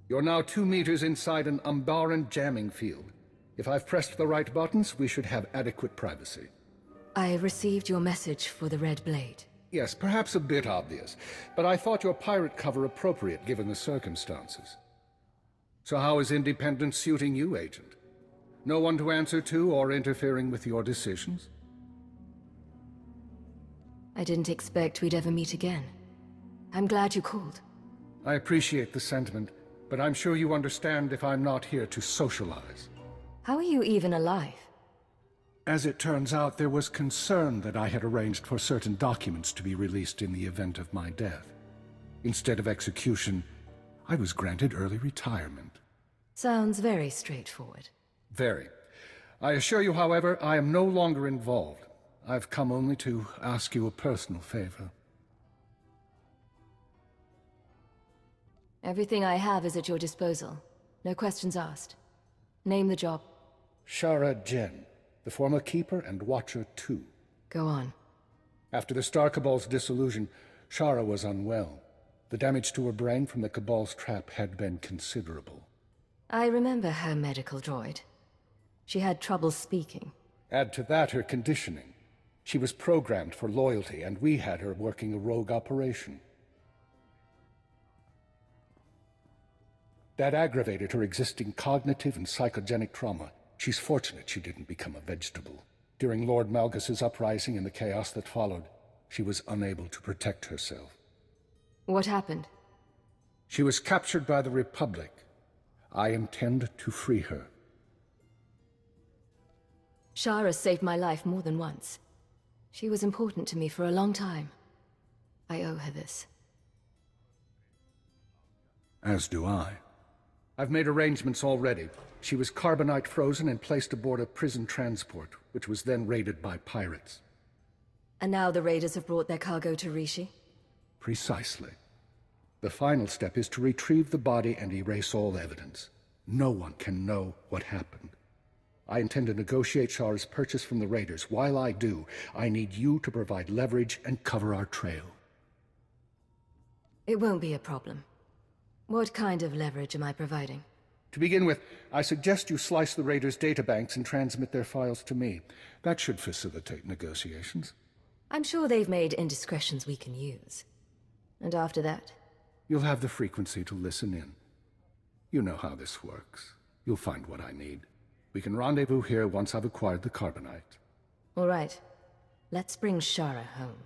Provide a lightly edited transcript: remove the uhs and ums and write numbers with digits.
You're now 2 meters inside an Umbaran jamming field. If I've pressed the right buttons, we should have adequate privacy. I received your message for the Red Blade. Yes, perhaps a bit obvious, but I thought your pirate cover appropriate given the circumstances. So how is independence suiting you, Agent? No one to answer to or interfering with your decisions? I didn't expect we'd ever meet again. I'm glad you called. I appreciate the sentiment, but I'm sure you understand if I'm not here to socialize. How are you even alive? As it turns out, there was concern that I had arranged for certain documents to be released in the event of my death. Instead of execution, I was granted early retirement. Sounds very straightforward. Very. I assure you, however, I am no longer involved. I've come only to ask you a personal favor. Everything I have is at your disposal. No questions asked. Name the job. Shara Jen, the former Keeper and Watcher 2. Go on. After the Star Cabal's dissolution, Shara was unwell. The damage to her brain from the Cabal's trap had been considerable. I remember her medical droid. She had trouble speaking. Add to that her conditioning. She was programmed for loyalty, and we had her working a rogue operation. That aggravated her existing cognitive and psychogenic trauma. She's fortunate she didn't become a vegetable. During Lord Malgus's uprising and the chaos that followed, she was unable to protect herself. What happened? She was captured by the Republic. I intend to free her. Shara saved my life more than once. She was important to me for a long time. I owe her this. As do I. I've made arrangements already. She was carbonite frozen and placed aboard a prison transport, which was then raided by pirates. And now the raiders have brought their cargo to Rishi? Precisely. The final step is to retrieve the body and erase all evidence. No one can know what happened. I intend to negotiate Shara's purchase from the raiders. While I do, I need you to provide leverage and cover our trail. It won't be a problem. What kind of leverage am I providing? To begin with, I suggest you slice the raiders' databanks and transmit their files to me. That should facilitate negotiations. I'm sure they've made indiscretions we can use. And after that? You'll have the frequency to listen in. You know how this works. You'll find what I need. We can rendezvous here once I've acquired the carbonite. All right. Let's bring Shara home.